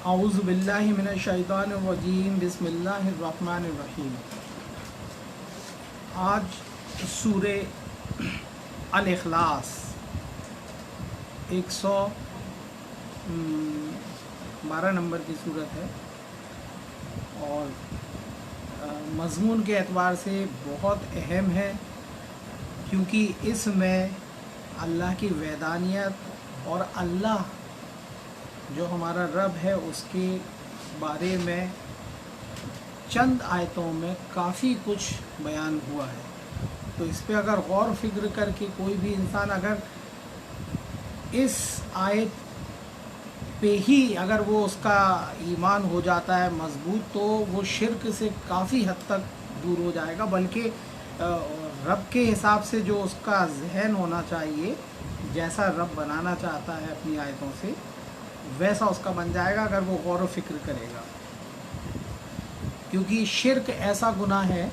अऊज़ु बिल्लाहि मिनश शैतानिर रजीम, बिस्मिल्लाहिर रहमानिर रहीम। आज सूरे अल इखलास 112 नंबर की सूरत है और मज़मून के एतबार से बहुत अहम है, क्योंकि इसमें अल्लाह की वहदानियत और अल्लाह जो हमारा रब है उसके बारे में चंद आयतों में काफ़ी कुछ बयान हुआ है। तो इस पे अगर गौर फिक्र करके कोई भी इंसान अगर इस आयत पे ही अगर वो उसका ईमान हो जाता है मजबूत, तो वो शिर्क से काफ़ी हद तक दूर हो जाएगा। बल्कि रब के हिसाब से जो उसका जहन होना चाहिए, जैसा रब बनाना चाहता है अपनी आयतों से, वैसा उसका बन जाएगा अगर वो गौर व फिक्र करेगा। क्योंकि शिर्क ऐसा गुनाह है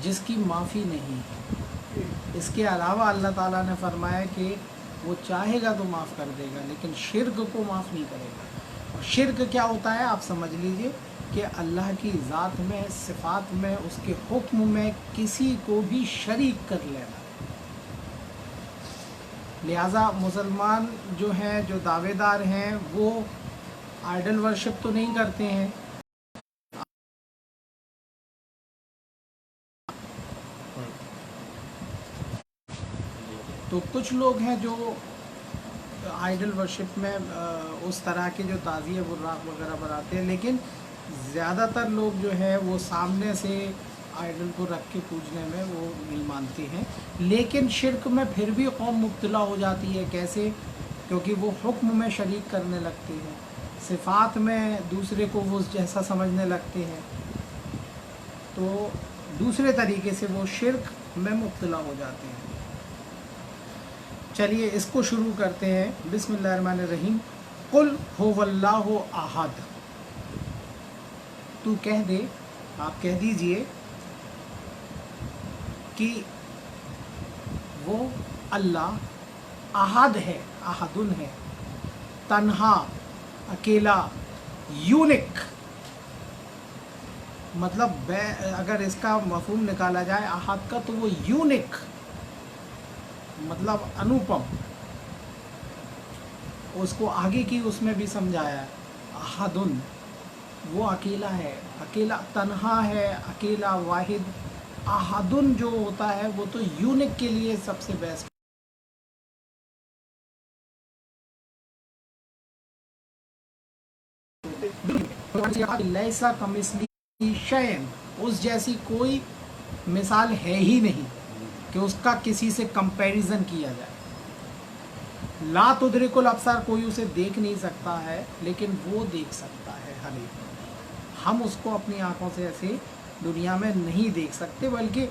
जिसकी माफ़ी नहीं है। इसके अलावा अल्लाह ताला ने फरमाया कि वो चाहेगा तो माफ़ कर देगा, लेकिन शिर्क को माफ़ नहीं करेगा। और शिर्क क्या होता है आप समझ लीजिए कि अल्लाह की ज़ात में, सिफ़ात में, उसके हुक्म में किसी को भी शरीक कर लेना। लिहाजा मुसलमान जो हैं, जो दावेदार हैं, वो आइडल वर्शिप तो नहीं करते हैं। तो कुछ लोग हैं जो आइडल वर्शिप में उस तरह के जो ताज़िए बुर्राक वगैरह बनाते हैं, लेकिन ज़्यादातर लोग जो है वो सामने से आइडल को रख के पूजने में वो नहीं मानते हैं। लेकिन शिर्क में फिर भी कौम मुब्तला हो जाती है। कैसे? क्योंकि वो हुक्म में शरीक करने लगते हैं, सिफ़ात में दूसरे को वो जैसा समझने लगते हैं, तो दूसरे तरीके से वो शिर्क में मुब्तला हो जाते हैं। चलिए इसको शुरू करते हैं। बिस्मिल्लाहिर्रहमानिर्रहीम। कुल हुवल्लाहु अहद। तू कह दे, आप कह दीजिए कि वो अल्लाह अहद है, अहदुन है, तन्हा, अकेला, यूनिक। मतलब अगर इसका मफहूम निकाला जाए अहद का, तो वो यूनिक मतलब अनुपम। उसको आगे की उसमें भी समझाया, अहदुन वो अकेला है, अकेला, तन्हा है, अकेला, वाहिद। अहदुन जो होता है वो तो यूनिक के लिए सबसे बेस्ट। लैसा कमिस्लिही शैअन, उस जैसी कोई मिसाल है ही नहीं कि उसका किसी से कंपैरिजन किया जाए। ला तुदरिकुल अब्सार, कोई उसे देख नहीं सकता है, लेकिन वो देख सकता है हर एक। हम उसको अपनी आंखों से ऐसे दुनिया में नहीं देख सकते, बल्कि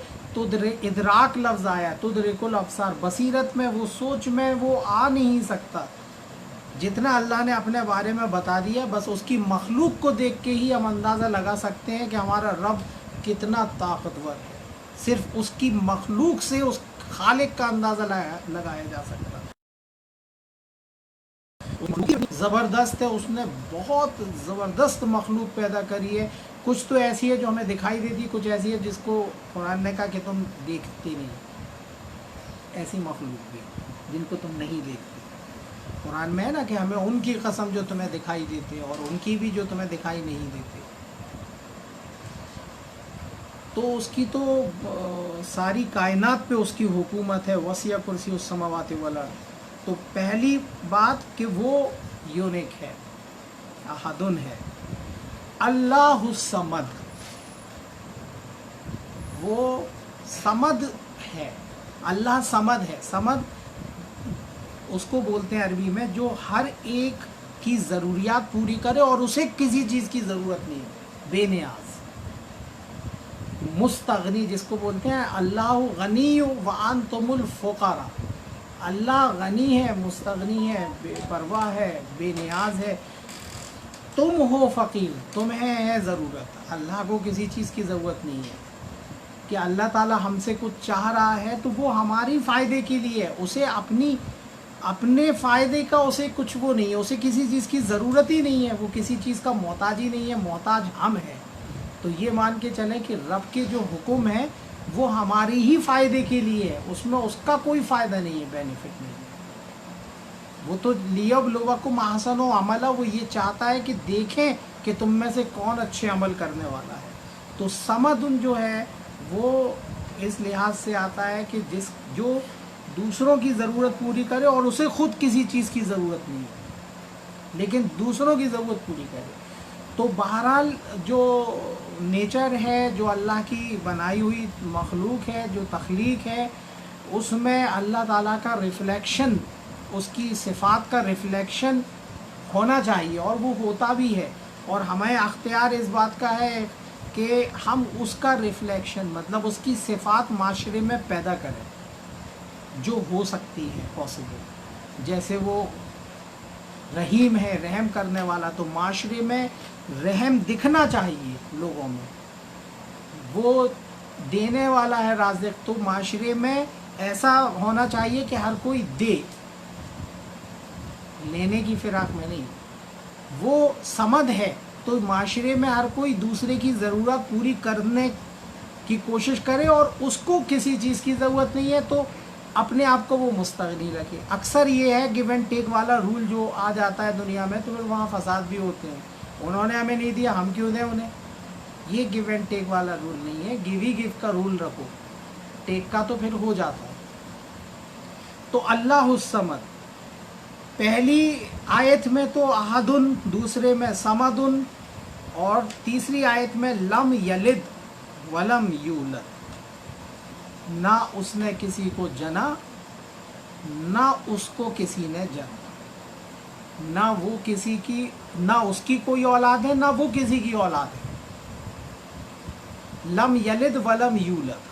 इदराक लफ्ज़ आया, तुदरिकुल अब्सार, बसीरत में, वो सोच में वो आ नहीं सकता। जितना अल्लाह ने अपने बारे में बता दिया, बस उसकी मखलूक को देख के ही हम अंदाज़ा लगा सकते हैं कि हमारा रब कितना ताकतवर है। सिर्फ उसकी मखलूक से उस खालिक का अंदाज़ा लगाया जा सकता है। ज़बरदस्त है, उसने बहुत ज़बरदस्त मखलूक पैदा करी है। कुछ तो ऐसी है जो हमें दिखाई देती, कुछ ऐसी है जिसको कुरान ने कहा कि तुम देखते नहीं। ऐसी मखलूक भी जिनको तुम नहीं देखते। कुरान में है ना कि हमें उनकी कसम जो तुम्हें दिखाई देते और उनकी भी जो तुम्हें दिखाई नहीं देते। तो उसकी तो सारी कायनात पे उसकी हुकूमत है। वसिया कुर्सी उस समावाति वाला। तो पहली बात कि वो यूनिक है, अहदुन है। अल्लाहु समद, वो समद है। अल्लाह समद है। समद उसको बोलते हैं अरबी में जो हर एक की ज़रूरियात पूरी करे और उसे किसी चीज़ की ज़रूरत नहीं है, बेनियाज। मुस्तगनी जिसको बोलते हैं, अल्लाह गनी व अंतुमुल फुकरा। अल्लाह गनी है, मुस्तगनी है, बेपरवाह है, बेनियाज है। तुम हो फ़कीर, तुम्हें है ज़रूरत। अल्लाह को किसी चीज़ की ज़रूरत नहीं है। کہ اللہ تعالیٰ ہم سے کچھ چاہ رہا ہے تو وہ ہماری فائدے کے لیے ہے، اسے اپنے فائدے کا اسے کچھ وہ نہیں ہے، اسے کسی چیز کی ضرورت ہی نہیں ہے، وہ کسی چیز کا محتاج ہی نہیں ہے، محتاج ہم ہیں۔ تو یہ مان کے چلیں کہ رب کے جو حکم ہیں وہ ہماری ہی فائدے کے لیے ہے، اس میں اس کا کوئی فائدہ نہیں ہے، بینیفٹ نہیں ہے۔ وہ تو لیبلوکم احسن عملا، وہ یہ چاہتا ہے کہ دیکھیں کہ تم میں سے کون اچھے عمل کرنے والا ہے۔ تو سمدن جو ہے وہ اس لحاظ سے آتا ہے کہ جو دوسروں کی ضرورت پوری کرے اور اسے خود کسی چیز کی ضرورت نہیں ہے لیکن دوسروں کی ضرورت پوری کرے۔ تو بہرحال جو نیچر ہے، جو اللہ کی بنائی ہوئی مخلوق ہے، جو تخلیق ہے، اس میں اللہ تعالیٰ کا ریفلیکشن، اس کی صفات کا ریفلیکشن ہونا چاہیے، اور وہ ہوتا بھی ہے، اور ہمیں اختیار اس بات کا ہے کہ ہم اس کا ریفلیکشن مطلب اس کی صفات معاشرے میں پیدا کریں جو ہو سکتی ہے پاسبل۔ جیسے وہ رحیم ہے، رحم کرنے والا، تو معاشرے میں رحم دکھنا چاہیے لوگوں میں۔ وہ دینے والا ہے رازق، تو معاشرے میں ایسا ہونا چاہیے کہ ہر کوئی دے، لینے کی فراق میں نہیں۔ وہ سمد ہے، تو معاشرے میں ہر کوئی دوسرے کی ضرورت پوری کرنے کی کوشش کرے، اور اس کو کسی چیز کی ضرورت نہیں ہے تو اپنے آپ کو وہ مستغنی رکھے۔ اکثر یہ ہے گیو اینڈ ٹیک والا رول جو آ جاتا ہے دنیا میں، تو پھر وہاں فساد بھی ہوتے ہیں۔ انہوں نے ہمیں نہیں دیا، ہم کیوں دیں انہیں؟ یہ گیو اینڈ ٹیک والا رول نہیں ہے، گیو ہی گیو کا رول رکھو، ٹیک کا تو پھر ہو جاتا ہے۔ تو اللہ الصمد، پہلی آیت میں تو احدن، دوسرے میں سمدن، اور تیسری آیت میں لم یلد ولم یولد، نہ اس نے کسی کو جنا، نہ اس کو کسی نے جنا، نہ اس کی کوئی اولاد ہے، نہ وہ کسی کی اولاد ہے۔ لم یلد ولم یولد۔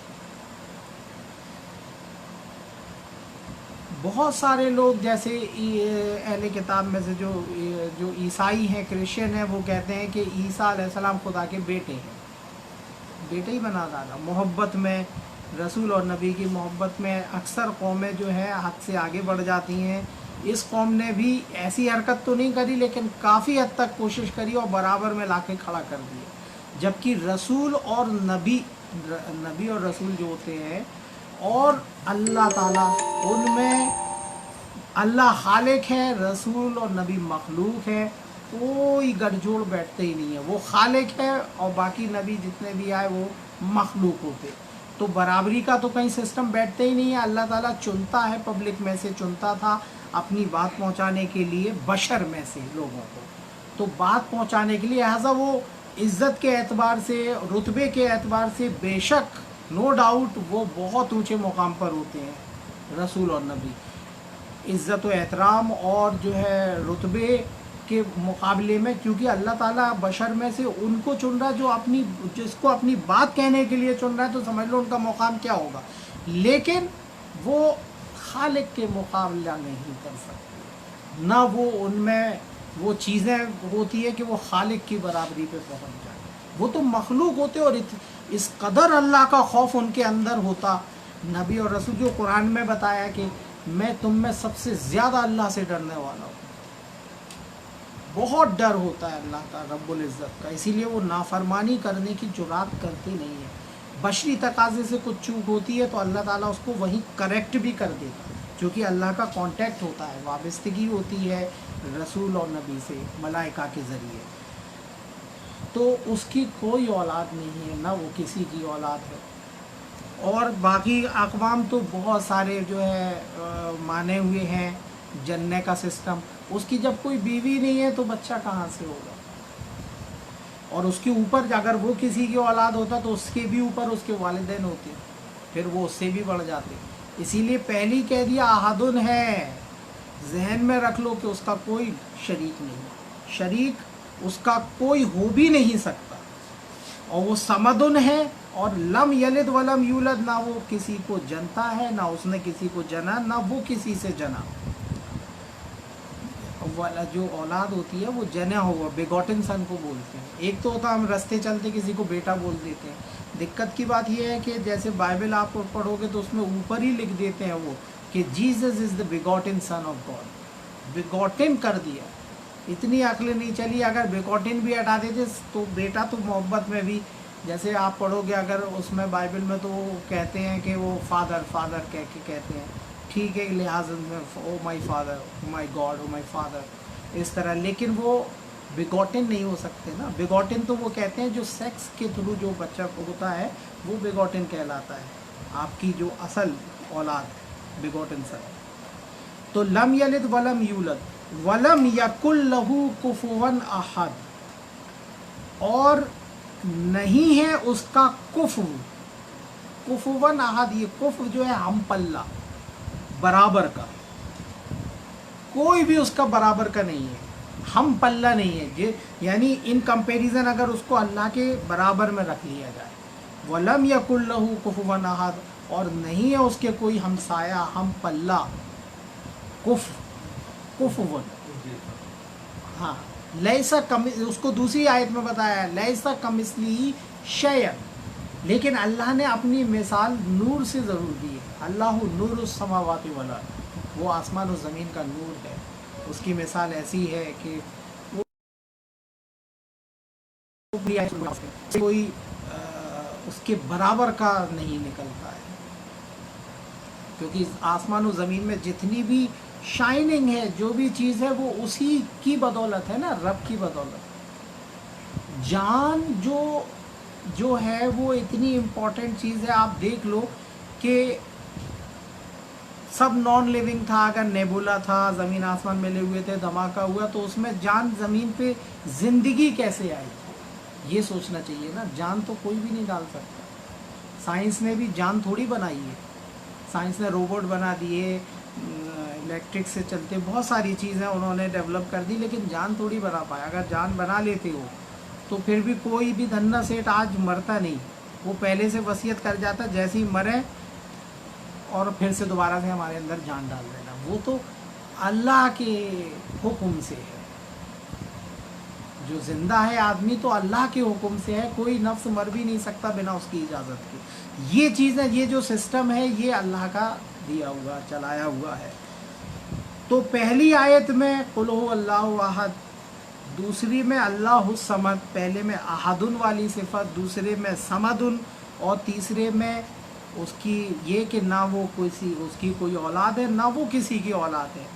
بہت سارے لوگ جیسے اہل کتاب میں سے جو عیسائی ہیں، کرسچن ہیں، وہ کہتے ہیں کہ عیسیٰ علیہ السلام خدا کے بیٹے ہیں، بیٹے ہی بنا ڈالا۔ محبت میں، رسول اور نبی کی محبت میں اکثر قومیں جو ہیں حد سے آگے بڑھ جاتی ہیں۔ اس قوم نے بھی ایسی حرکت تو نہیں کری لیکن کافی حد تک کوشش کری اور برابر میں لا کے کھڑا کر دیا، جبکہ رسول اور نبی اور رسول جو ہوتے ہیں اور اللہ تعالیٰ، ان میں اللہ خالق ہے، رسول اور نبی مخلوق ہے، کوئی گٹھ جوڑ بیٹھتے ہی نہیں ہے۔ وہ خالق ہے اور باقی نبی جتنے بھی آئے وہ مخلوق ہوتے، تو برابری کا تو کہیں سسٹم بیٹھتے ہی نہیں ہے۔ اللہ تعالیٰ چنتا ہے، پبلک میں سے چنتا تھا اپنی بات پہنچانے کے لیے بشر میں سے لوگوں کو، تو بات پہنچانے کے لیے، لہٰذا وہ عزت کے اعتبار سے، رتبے کے اعتبار سے بے شک نو ڈاؤٹ وہ بہت اونچے مقام پر ہوتے ہیں رسول اور نبی، عزت و احترام اور جو ہے رتبے کے مقابلے میں، کیونکہ اللہ تعالیٰ بشر میں سے ان کو چن رہا ہے جو جس کو اپنی بات کہنے کے لیے چن رہا ہے، تو سمجھ لو ان کا مقام کیا ہوگا، لیکن وہ خالق کے مقابلہ نہیں کر سکتے، نہ وہ ان میں وہ چیزیں ہوتی ہے کہ وہ خالق کی برابری پہ پہنچ جائے۔ وہ تو مخلوق ہوتے، اور اس قدر اللہ کا خوف ان کے اندر ہوتا۔ نبی اور رسول جو قرآن میں بتایا کہ میں تم میں سب سے زیادہ اللہ سے ڈرنے والا ہوں، بہت ڈر ہوتا ہے اللہ کا، رب العزت کا، اسی لیے وہ نافرمانی کرنے کی جرات کرتے نہیں ہیں۔ بشری تقاضے سے کچھ چوک ہوتی ہے تو اللہ تعالیٰ اس کو وہیں کریکٹ بھی کر دیتا، کیونکہ اللہ کا کانٹیکٹ ہوتا ہے، وابستگی ہوتی ہے رسول اور نبی سے ملائکہ کے ذریعے، تو اس کی کوئی اولاد نہیں ہے، نہ وہ کسی کی اولاد ہے۔ اور باقی اقوام تو بہت سارے جو ہے مانے ہوئے ہیں جننے کا سسٹم، اس کی جب کوئی بیوی نہیں ہے تو بچہ کہاں سے ہوگا، اور اس کے اوپر اگر وہ کسی کی اولاد ہوتا تو اس کے بھی اوپر اس کے والدین ہوتے، پھر وہ اس سے بھی بڑھ جاتے۔ اسی لیے پہلی کہہ دیا احدن ہے، ذہن میں رکھ لو کہ اس کا کوئی شریک نہیں، شریک اس کا کوئی ہو بھی نہیں سکتا، اور وہ سمدن ہے، اور لم یلد ولم یولد، نہ وہ کسی کو جنتا ہے، نہ اس نے کسی کو جنا، نہ وہ کسی سے جنا۔ جو اولاد ہوتی ہے وہ جنا ہوا، بیگوٹن سن کو بولتے ہیں۔ ایک تو ہوتا ہم رستے چلتے کسی کو بیٹا بول دیتے ہیں، दिक्कत की बात यह है कि जैसे बाइबल आप पढ़ोगे तो उसमें ऊपर ही लिख देते हैं वो कि Jesus is the begotten son of God, begotten कर दिया। इतनी अक्ल नहीं चली, अगर बिगॉटन भी हटा देते तो बेटा तो मोहब्बत में भी, जैसे आप पढ़ोगे अगर उसमें बाइबल में तो वो कहते हैं कि वो फादर फादर कह के कहते हैं, ठीक है, लिहाज में oh my father, oh my God, oh my father, इस तरह, लेकिन वो बिगॉटन नहीं हो सकते ना। बिगॉटन तो वो कहते हैं जो सेक्स के थ्रू जो बच्चा होता है वो बिगॉटन कहलाता है, आपकी जो असल औलाद है, बिगॉटन सन। तो लम यलिद वलम यूलद वलम यकुल लहू कुफुवन अहद, और नहीं है उसका कुफु, कुफुवन अहद, ये कुफ जो है हम पल्ला, बराबर का, कोई भी उसका बराबर का नहीं है, हम पल्ला नहीं है, ये यानी इन कंपैरिजन अगर उसको अल्लाह के बराबर में रख लिया जाए। वलम यकुल लहू कुफुवन अहद, और नहीं है उसके कोई हमसाया, हम पल्ला, कुफ, कुफुवन, हाँ, लैसा कम, उसको दूसरी आयत में बताया लैसा कमिस्ली शयअन, लेकिन अल्लाह ने अपनी मिसाल नूर से ज़रूर दी है। अल्लाह नूरुस समावाति वल अर्द, वो आसमान और ज़मीन का नूर है, उसकी मिसाल ऐसी है कि वो कोई उसके बराबर का नहीं निकलता है, क्योंकि आसमान और ज़मीन में जितनी भी शाइनिंग है, जो भी चीज़ है, वो उसी की बदौलत है ना, रब की बदौलत। जान जो है वो इतनी इम्पोर्टेंट चीज़ है। आप देख लो कि सब नॉन लिविंग था, अगर नेबुला था, ज़मीन आसमान मिले हुए थे, धमाका हुआ, तो उसमें जान ज़मीन पे ज़िंदगी कैसे आई, ये सोचना चाहिए ना। जान तो कोई भी नहीं डाल सकता। साइंस ने भी जान थोड़ी बनाई है, साइंस ने रोबोट बना दिए, इलेक्ट्रिक से चलते बहुत सारी चीज़ें उन्होंने डेवलप कर दी, लेकिन जान थोड़ी बना पाया। अगर जान बना लेते हो तो फिर भी कोई भी धन्ना सेठ आज मरता नहीं, वो पहले से वसीयत कर जाता, जैसे ही मरे और फिर से दोबारा से हमारे अंदर जान डाल देना। वो तो अल्लाह के हुक्म से है। जो ज़िंदा है आदमी तो अल्लाह के हुक्म से है, कोई नफ्स मर भी नहीं सकता बिना उसकी इजाज़त के। ये चीज़ें, ये जो सिस्टम है, ये अल्लाह का दिया हुआ, चलाया हुआ है। तो पहली आयत में कुल हु अल्लाहु अहद, दूसरी में अल्लाहुस समद, पहले में अहदुन वाली सिफत, दूसरे में समदुन, और तीसरे में उसकी ये कि ना वो किसी उसकी कोई औलाद है, ना वो किसी की औलाद है,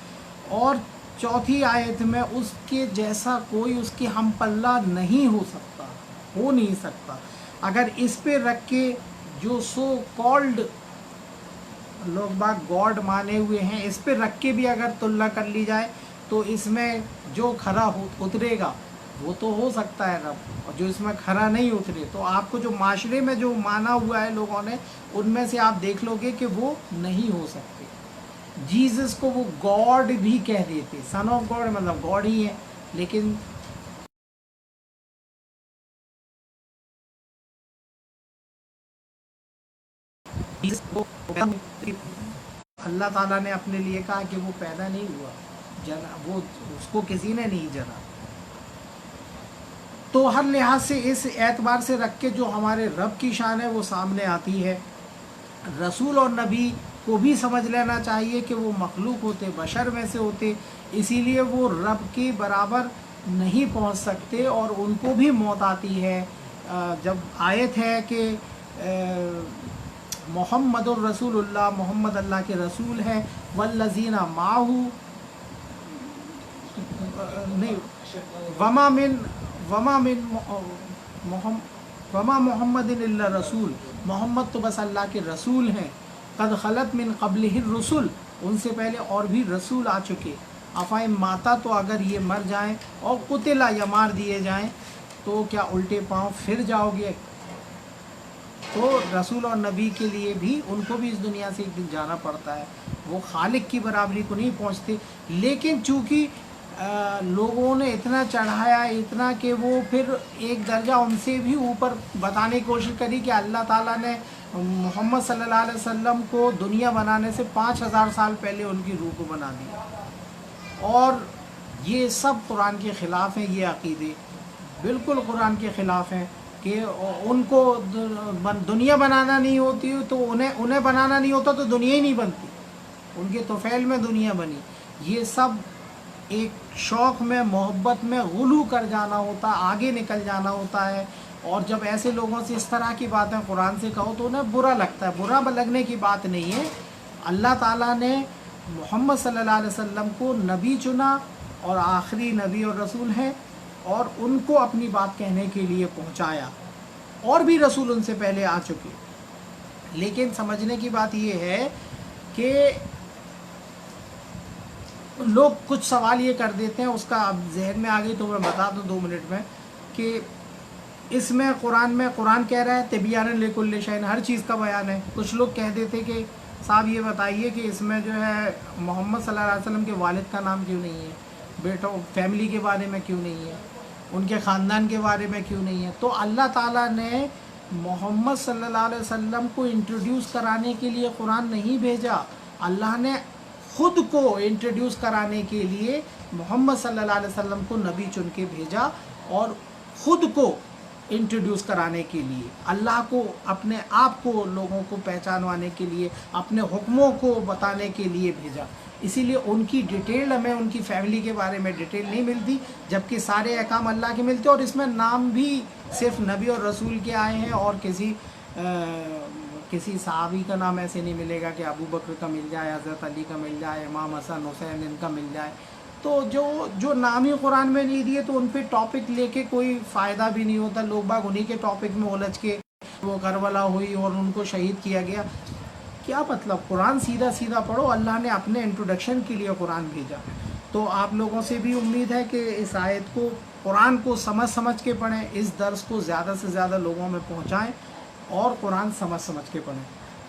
और चौथी आयत में उसके जैसा कोई उसकी हम पल्ला नहीं हो सकता, हो नहीं सकता। अगर इस पे रख के जो सो कॉल्ड लोग बाग गॉड माने हुए हैं, इस पे रख के भी अगर तुलना कर ली जाए तो इसमें जो खरा उतरेगा वो तो हो सकता है रब, और जो इसमें खरा नहीं उतरे तो आपको जो माशरे में जो माना हुआ है लोगों ने, उनमें से आप देख लोगे कि वो नहीं हो सकते। जीसस को वो गॉड भी कह देते, सन ऑफ गॉड मतलब गॉड ही है, लेकिन अल्लाह ताला ने अपने लिए कहा कि वो पैदा नहीं हुआ, जना, वो उसको किसी ने नहीं जना। तो हर लिहाज से इस एतबार से रख के जो हमारे रब की शान है वो सामने आती है। रसूल और नबी को भी समझ लेना चाहिए कि वो मखलूक होते, बशर में से होते, इसीलिए वो रब के बराबर नहीं पहुंच सकते, और उनको भी मौत आती है। जब आयत है कि मोहम्मदुर रसूलुल्लाह, मोहम्मद अल्लाह के रसूल हैं, वल्लज़ीना माहू, नहीं, वमा मोहम्मदिन इल्ला रसूल, मोहम्मद तो बस अल्लाह के रसूल हैं। कद खलत मिन क़ब्लिहिर रुसुल, उनसे पहले और भी रसूल आ चुके। अफ़ाइम माता, तो अगर ये मर जाएं, और कुतिला या मार दिए जाएं, तो क्या उल्टे पांव फिर जाओगे? तो रसूल और नबी के लिए भी, उनको भी इस दुनिया से एक दिन जाना पड़ता है। वो खालिक की बराबरी को नहीं पहुंचते, लेकिन चूँकि लोगों ने इतना चढ़ाया, इतना कि वो फिर एक दर्जा उनसे भी ऊपर बताने की कोशिश करी कि अल्लाह ताला ने मोहम्मद सल्लल्लाहु अलैहि वसल्लम को दुनिया बनाने से 5000 साल पहले उनकी रूह को बना दिया। और ये सब कुरान के ख़िलाफ़ हैं, ये अक़ीदे बिल्कुल कुरान के ख़िलाफ़ हैं। کہ ان کو دنیا بنانا نہیں ہوتی تو انہیں بنانا نہیں ہوتا تو دنیا ہی نہیں بنتی، ان کے طفیل میں دنیا بنی. یہ سب ایک شوق میں، محبت میں غلو کر جانا ہوتا، آگے نکل جانا ہوتا ہے. اور جب ایسے لوگوں سے اس طرح کی باتیں قرآن سے کہو تو انہیں برا لگتا ہے. برا لگنے کی بات نہیں ہے. اللہ تعالیٰ نے محمد صلی اللہ علیہ وسلم کو نبی چنا اور آخری نبی اور رسول ہیں، اور ان کو اپنی بات کہنے کے لیے پہنچایا. اور بھی رسول ان سے پہلے آ چکے. لیکن سمجھنے کی بات یہ ہے کہ لوگ کچھ سوال یہ کر دیتے ہیں، اس کا اب ذہن میں آ گئی تو میں بتا دوں 2 منٹ میں، کہ اس میں قرآن کہہ رہا ہے تبیان لکل شیء، ہر چیز کا بیان ہے. کچھ لوگ کہہ دیتے کہ صاحب یہ بتائیے کہ اس میں جو ہے محمد صلی اللہ علیہ وسلم کے والد کا نام کیوں نہیں ہے، بیٹوں فیملی کے بارے میں کیوں نہیں ہے، ان کے خاندان کے بارے میں کیوں نہیں ہے. تو اللہ تعالیٰ نے محمد صلی اللہ علیہ وسلم کو انٹروڈیوس کرانے کے لیے قرآن نہیں بھیجا. اللہ نے خود کو انٹروڈیوس کرانے کے لیے محمد صلی اللہ علیہ وسلم کو نبی چن کے بھیجا، اور خود کو انٹروڈیوس کرانے کے لیے، اللہ کو، اپنے آپ کو لوگوں کو پہچانوانے کے لیے، اپنے حکموں کو بتانے کے لیے بھیجا. اسی لیے ان کی ڈیٹیل ہمیں ان کی فیملی کے بارے میں ڈیٹیل نہیں ملتی، جبکہ سارے احکام اللہ کے ملتے ہیں. اور اس میں نام بھی صرف نبی اور رسول کے آئے ہیں، اور کسی صحابی کا نام ایسے نہیں ملے گا کہ ابو بکر کا مل جائے، حضرت علی کا مل جائے، امام حسن حسین ان کا مل جائے. تو جو نام ہی قرآن میں نہیں دیے تو ان پہ ٹاپک لے کے کوئی فائدہ بھی نہیں ہوتا. لوگ باگ انہی کے ٹاپک میں الجھ کے وہ کربلا ہوئی اور ان کو شہید کیا گیا. کیا مطلب؟ قرآن سیدھا سیدھا پڑھو. اللہ نے اپنے انٹروڈکشن کے لیے قرآن بھیجا. تو آپ لوگوں سے بھی امید ہے کہ اس آیت کو، قرآن کو سمجھ کے پڑھیں، اس درس کو زیادہ سے زیادہ لوگوں میں پہنچائیں، اور قرآن سمجھ کے پڑھیں.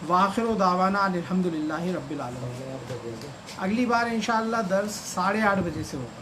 وآخر دعوانا الحمدللہ رب العالمین. اگلی بار انشاءاللہ درس 8:30 بجے سے ہوگا.